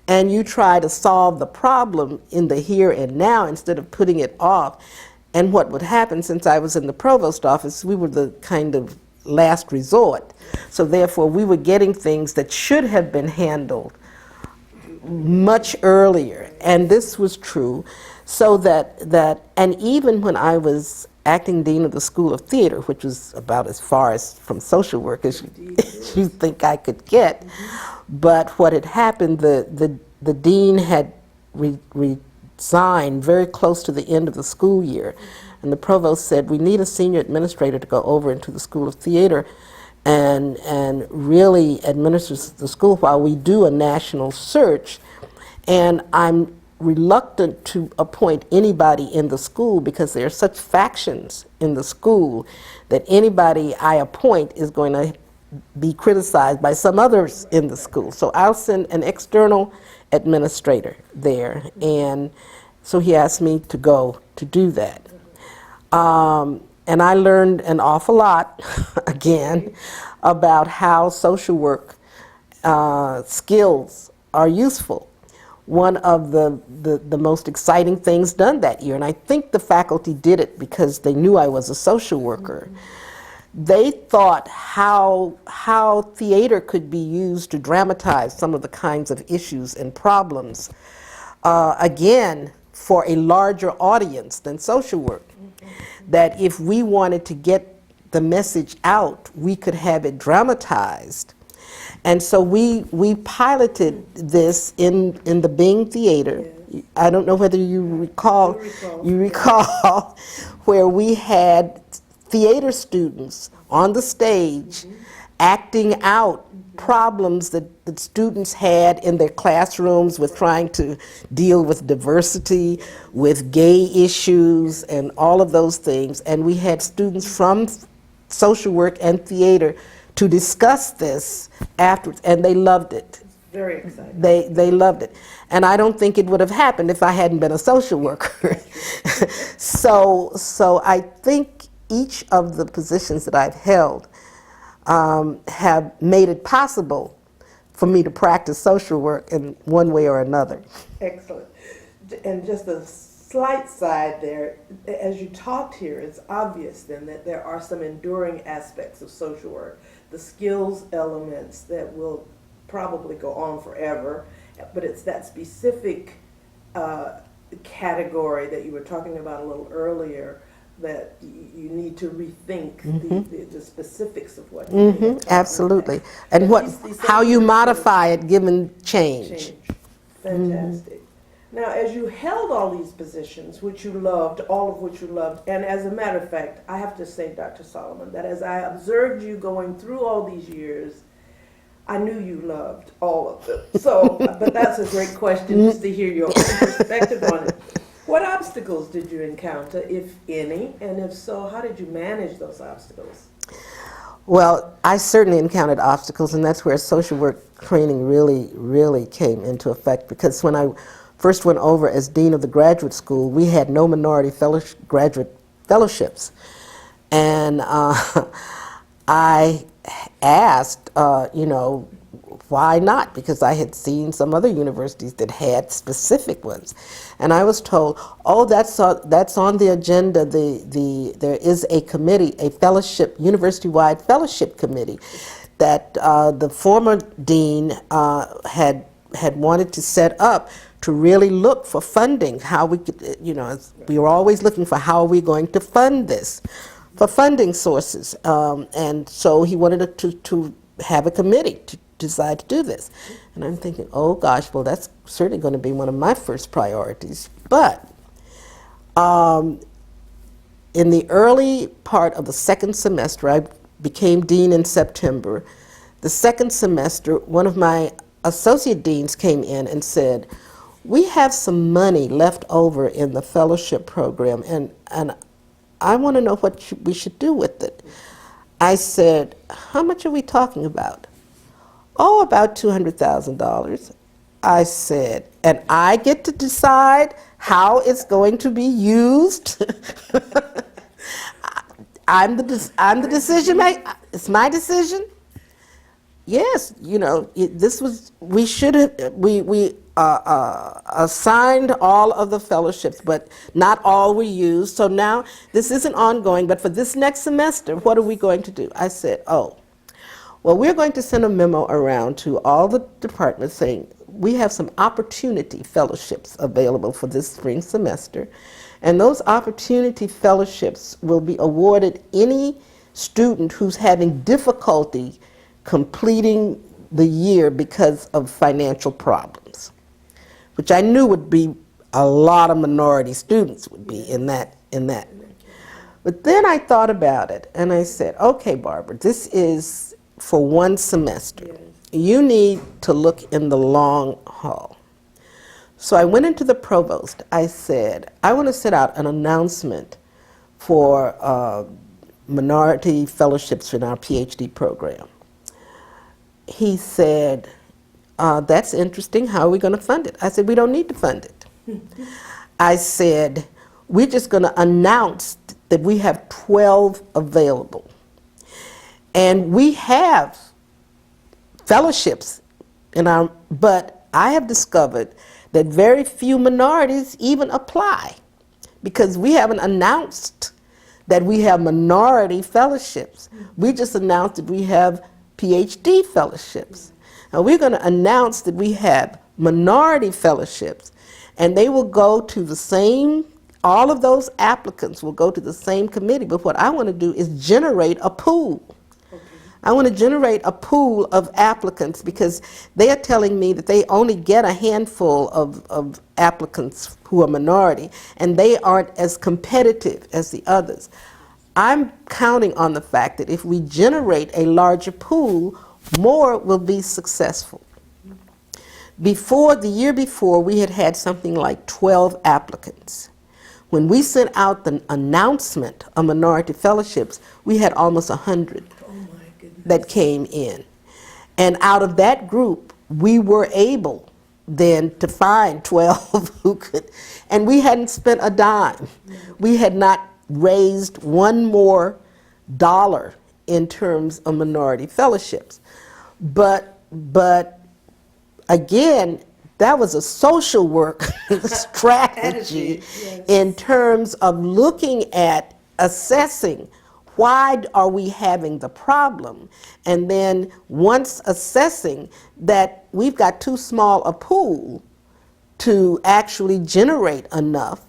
And you try to solve the problem in the here and now instead of putting it off. And what would happen, since I was in the provost office, we were the kind of last resort. So therefore, we were getting things that should have been handled much earlier. And this was true. So and even when I was acting dean of the School of Theater, which was about as far as from social work as you think I could get. But what had happened, the dean had resigned very close to the end of the school year. And the provost said, we need a senior administrator to go over into the School of Theater and really administer the school while we do a national search. And I'm reluctant to appoint anybody in the school because there are such factions in the school that anybody I appoint is going to be criticized by some others in the school. So I'll send an external administrator there. And so he asked me to go to do that. And I learned an awful lot, again, about how social work skills are useful. One of the most exciting things done that year, and I think the faculty did it because they knew I was a social worker. They thought how theater could be used to dramatize some of the kinds of issues and problems, again, for a larger audience than social work. That if we wanted to get the message out, we could have it dramatized. And so we piloted this in the Bing Theater. Yeah. I don't know whether you recall where we had theater students on the stage acting out problems that students had in their classrooms with trying to deal with diversity, with gay issues, and all of those things. And we had students from social work and theater to discuss this afterwards, and they loved it. Very exciting. They loved it. And I don't think it would have happened if I hadn't been a social worker. So I think each of the positions that I've held have made it possible for me to practice social work in one way or another. Excellent. And just a slight side there, as you talked here, it's obvious then that there are some enduring aspects of social work, the skills elements that will probably go on forever, but it's that specific category that you were talking about a little earlier that you need to rethink the specifics of what you need. Absolutely. And how you modify it given change. Fantastic. Now, as you held all these positions, which you loved, all of which you loved, and as a matter of fact, I have to say, Dr. Solomon, that as I observed you going through all these years, I knew you loved all of them. So, but that's a great question, just to hear your own perspective on it. What obstacles did you encounter, if any, and if so, how did you manage those obstacles? Well, I certainly encountered obstacles, and that's where social work training really came into effect, because when I first went over as dean of the graduate school, we had no minority graduate fellowships. And I asked, why not? Because I had seen some other universities that had specific ones. And I was told, oh, that's on the agenda. There is a committee, a fellowship, university-wide fellowship committee that the former dean had wanted to set up to really look for funding, how we could, we were always looking for how are we going to fund this, for funding sources. And so he wanted to have a committee to decide to do this. And I'm thinking, oh gosh, well that's certainly going to be one of my first priorities. But in the early part of the second semester, I became dean in September. The second semester, one of my associate deans came in and said, we have some money left over in the fellowship program, and I want to know what we should do with it. I said, how much are we talking about? Oh, about $200,000. I said, and I get to decide how it's going to be used? I'm the decision maker. It's my decision. Yes, this was, we should have, we assigned all of the fellowships, but not all were used. So now this isn't ongoing, but for this next semester, what are we going to do? I said, oh, well, we're going to send a memo around to all the departments saying we have some opportunity fellowships available for this spring semester, and those opportunity fellowships will be awarded any student who's having difficulty completing the year because of financial problems, which I knew would be a lot of minority students would be in that. But then I thought about it and I said, okay, Barbara, this is for one semester. Yes. You need to look in the long haul. So I went into the provost. I said, I want to set out an announcement for minority fellowships in our PhD program. He said, that's interesting. How are we going to fund it? I said, we don't need to fund it. I said, we're just going to announce that we have 12 available. And we have fellowships but I have discovered that very few minorities even apply, because we haven't announced that we have minority fellowships. We just announced that we have PhD fellowships. Now we're going to announce that we have minority fellowships, and they will go to the same, all of those applicants will go to the same committee, but what I want to do is generate a pool. I want to generate a pool of applicants, because they are telling me that they only get a handful of applicants who are minority, and they aren't as competitive as the others. I'm counting on the fact that if we generate a larger pool, more will be successful. The year before, we had something like 12 applicants. When we sent out the announcement of minority fellowships, we had almost 100 that came in. And out of that group, we were able then to find 12 who could, and we hadn't spent a dime. We had not raised one more dollar in terms of minority fellowships. But again, that was a social work strategy in terms of looking at assessing why are we having the problem, and then once assessing that we've got too small a pool to actually generate enough,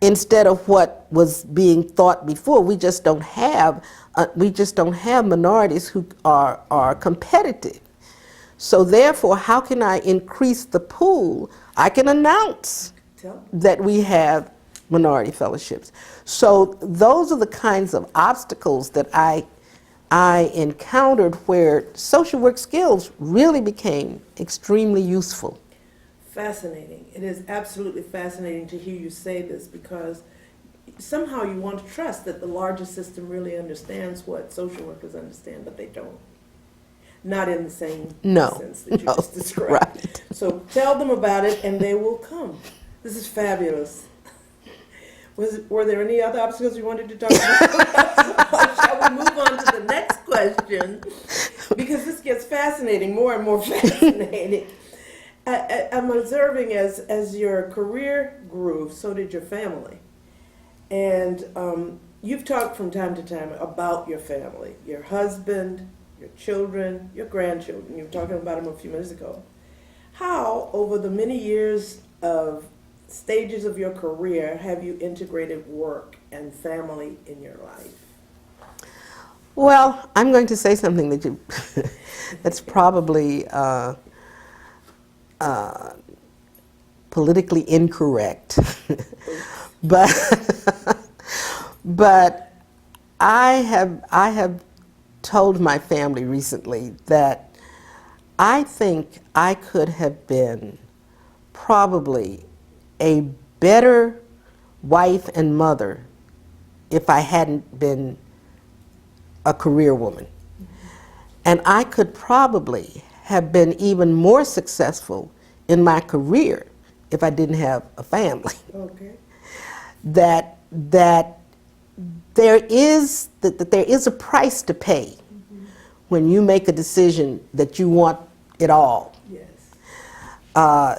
instead of what was being thought before. We just don't have minorities who are competitive. So therefore, how can I increase the pool? I can announce that we have minority fellowships. So those are the kinds of obstacles that I encountered where social work skills really became extremely useful. Fascinating. It is absolutely fascinating to hear you say this, because somehow you want to trust that the larger system really understands what social workers understand, but they don't. Not in the same sense that you just described. Right. So tell them about it and they will come. This is fabulous. Were there any other obstacles you wanted to talk about? Shall we move on to the next question? Because this gets fascinating, more and more fascinating. I'm observing as your career grew, so did your family. And you've talked from time to time about your family, your husband, your children, your grandchildren. You were talking about them a few minutes ago. How, over the many years of stages of your career, have you integrated work and family in your life? Well, I'm going to say something that's probably politically incorrect, but I have told my family recently that I think I could have been probably a better wife and mother if I hadn't been a career woman. And I could probably have been even more successful in my career if I didn't have a family. Okay. That there is a price to pay when you make a decision that you want it all. Yes.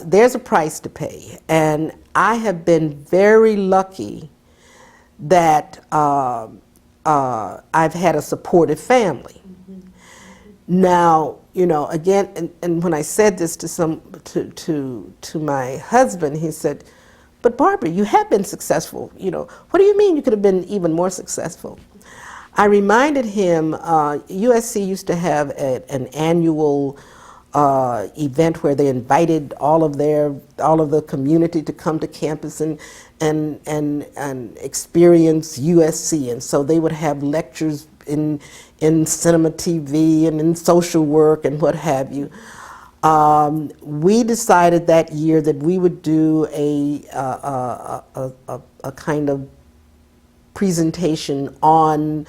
There's a price to pay, and I have been very lucky that I've had a supportive family. Now, you know, again, and when I said this to my husband, he said, "But Barbara, you have been successful. You know, what do you mean you could have been even more successful?" I reminded him, USC used to have an annual event where they invited all of the community to come to campus and experience USC, and so they would have lectures in cinema, TV, and in social work and what have you. We decided that year that we would do a kind of presentation on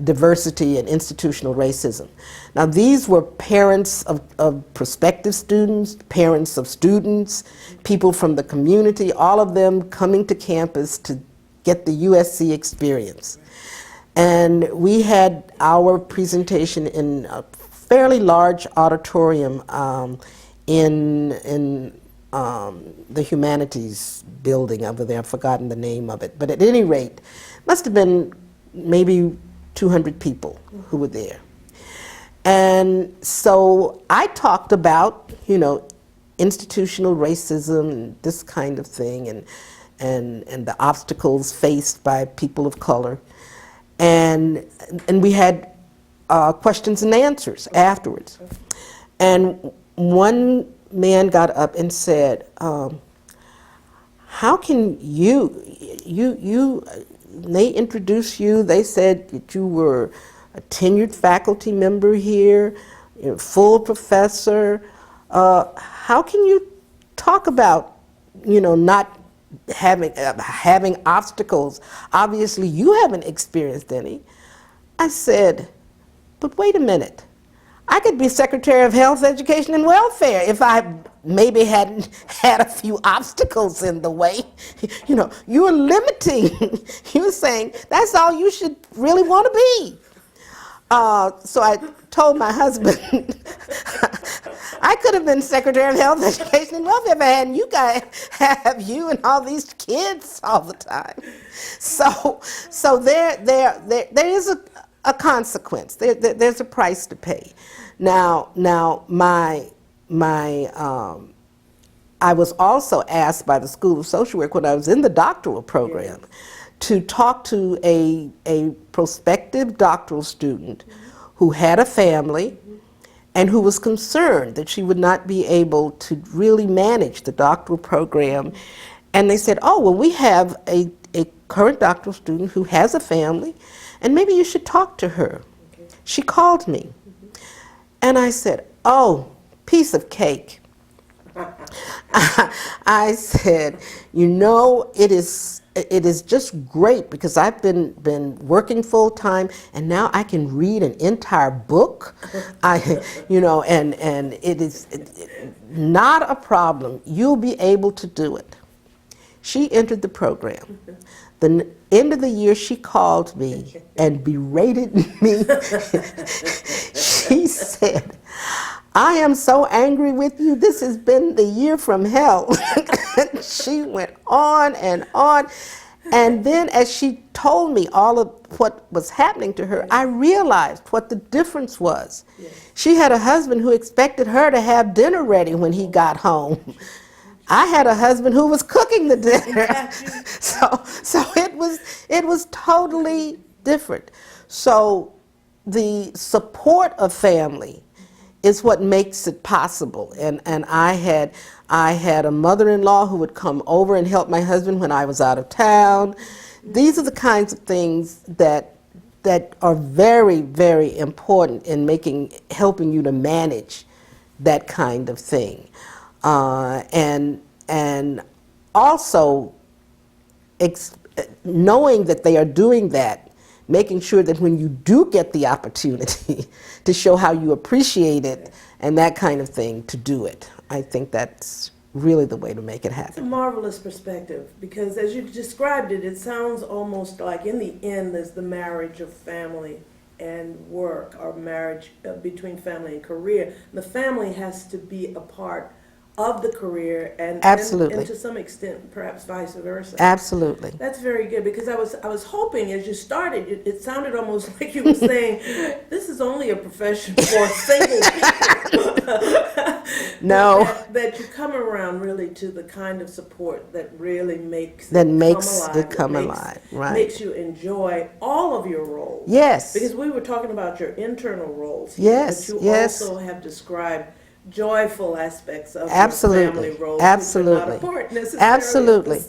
diversity and institutional racism. Now, these were parents of prospective students, parents of students, people from the community, all of them coming to campus to get the USC experience. And we had our presentation in a fairly large auditorium in the humanities building over there. I've forgotten the name of it. But at any rate, must have been maybe 200 people who were there. And so I talked about, you know, institutional racism and this kind of thing, and the obstacles faced by people of color. And we had questions and answers afterwards. And one man got up and said, how can they introduced you, they said that you were a tenured faculty member here, you're a full professor. How can you talk about, you know, not having obstacles? Obviously, you haven't experienced any. I said, but wait a minute. I could be Secretary of Health, Education, and Welfare if I maybe hadn't had a few obstacles in the way. You know, you were limiting. You were saying that's all you should really want to be. So I told my husband, I could have been Secretary of Health, Education, and Welfare if I hadn't you guys have you and all these kids all the time. So there is a consequence. There's a price to pay. Now my I was also asked by the School of Social Work when I was in the doctoral program to talk to a prospective doctoral student who had a family and who was concerned that she would not be able to really manage the doctoral program. And they said, oh, well, we have a current doctoral student who has a family, and maybe you should talk to her. Okay. She called me. And I said, oh, piece of cake. I said, you know, it is just great because I've been working full time and now I can read an entire book. You know, and it is not a problem. You'll be able to do it. She entered the program. The end of the year, she called me and berated me. She said, I am so angry with you. This has been the year from hell. She went on. And then as she told me all of what was happening to her, I realized what the difference was. Yes. She had a husband who expected her to have dinner ready when he got home. I had a husband who was cooking the dinner. So it was totally different. So the support of family is what makes it possible. And I had a mother-in-law who would come over and help my husband when I was out of town. These are the kinds of things that are very, very important in helping you to manage that kind of thing. And also knowing that they are doing that, making sure that when you do get the opportunity to show how you appreciate it and that kind of thing, to do it. I think that's really the way to make it happen. It's a marvelous perspective because as you described it, it sounds almost like in the end there's the marriage of family and work, or marriage between family and career. The family has to be a part of the career and absolutely, and to some extent perhaps vice versa. Absolutely. That's very good because I was hoping as you started it sounded almost like you were saying this is only a profession for single people. No. That you come around really to the kind of support that really makes it come alive. Right. Makes you enjoy all of your roles. Yes. Because we were talking about your internal roles here, yes. But you also have described joyful aspects of absolutely. Your family roles. Absolutely. Absolutely.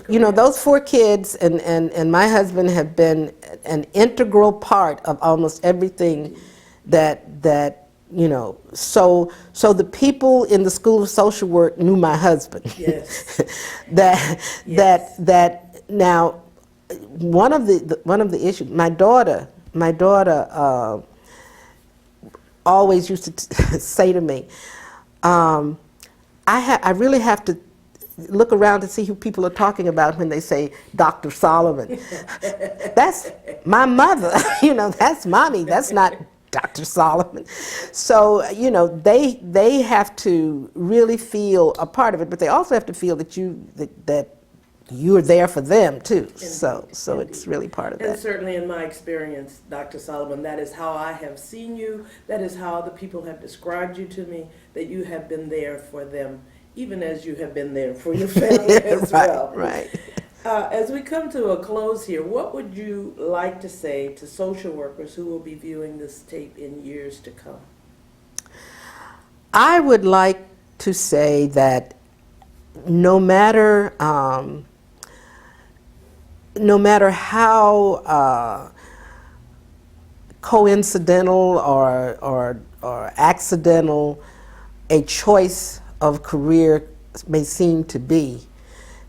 You know, those 4 kids and my husband have been an integral part of almost everything that you know. So the people in the School of Social Work knew my husband. Yes. that now one of the issues, my daughter always used to say to me, I really have to look around to see who people are talking about when they say Dr. Solomon. That's my mother, you know, that's mommy, that's not Dr. Solomon. So, you know, they have to really feel a part of it, but they also have to feel that you're there for them too. Indeed. So Indeed. It's really part of that. And certainly in my experience, Dr. Solomon, that is how I have seen you. That is how the people have described you to me, that you have been there for them, even as you have been there for your family as well. Right. As we come to a close here, what would you like to say to social workers who will be viewing this tape in years to come? I would like to say that no matter how coincidental or accidental a choice of career may seem to be,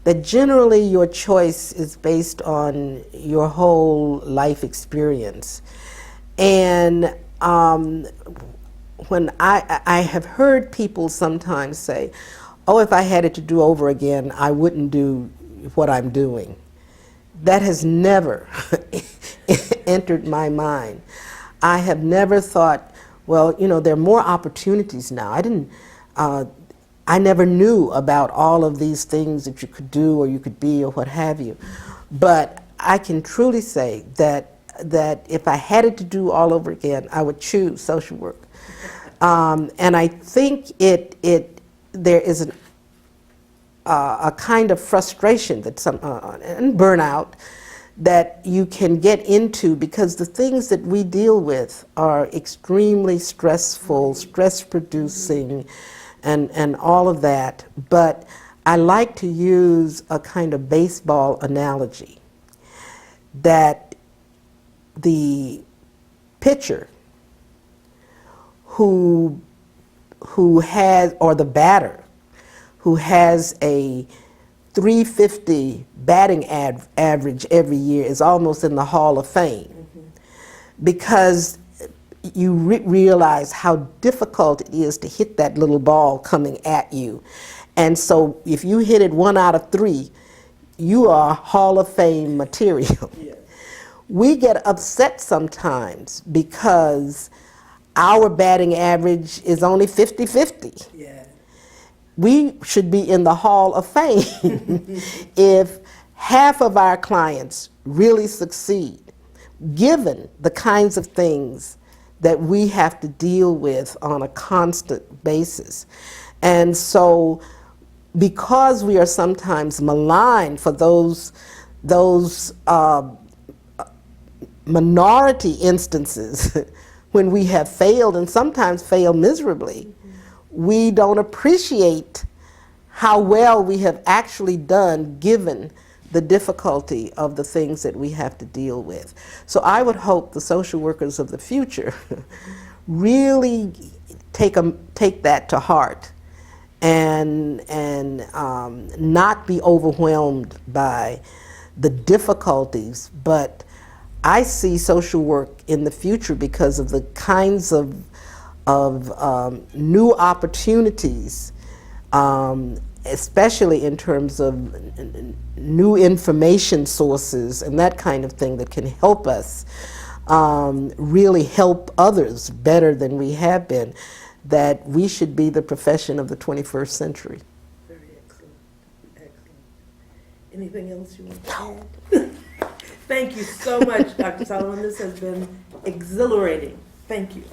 that generally your choice is based on your whole life experience. And when I have heard people sometimes say, oh, if I had it to do over again, I wouldn't do what I'm doing. That has never entered my mind. I have never thought, well, you know, there are more opportunities now. I never knew about all of these things that you could do or you could be or what have you. But I can truly say that if I had it to do all over again, I would choose social work. And I think there is a kind of frustration that and burnout that you can get into, because the things that we deal with are extremely stressful, stress-producing, and all of that. But I like to use a kind of baseball analogy, that the pitcher who has, or the batter who has a 350 batting average every year is almost in the Hall of Fame, because you realize how difficult it is to hit that little ball coming at you. And so if you hit it 1 out of 3, you are Hall of Fame material. Yes. We get upset sometimes because our batting average is only 50-50. Yeah. We should be in the Hall of Fame if half of our clients really succeed, given the kinds of things that we have to deal with on a constant basis. And so, because we are sometimes maligned for those minority instances when we have failed, and sometimes fail miserably, we don't appreciate how well we have actually done given the difficulty of the things that we have to deal with. So I would hope the social workers of the future really take that to heart, and not be overwhelmed by the difficulties. But I see social work in the future because of the kinds of new opportunities, especially in terms of new information sources and that kind of thing that can help us really help others better than we have been, that we should be the profession of the 21st century. Very excellent. Excellent. Anything else you want to add? Thank you so much, Dr. Solomon. This has been exhilarating. Thank you.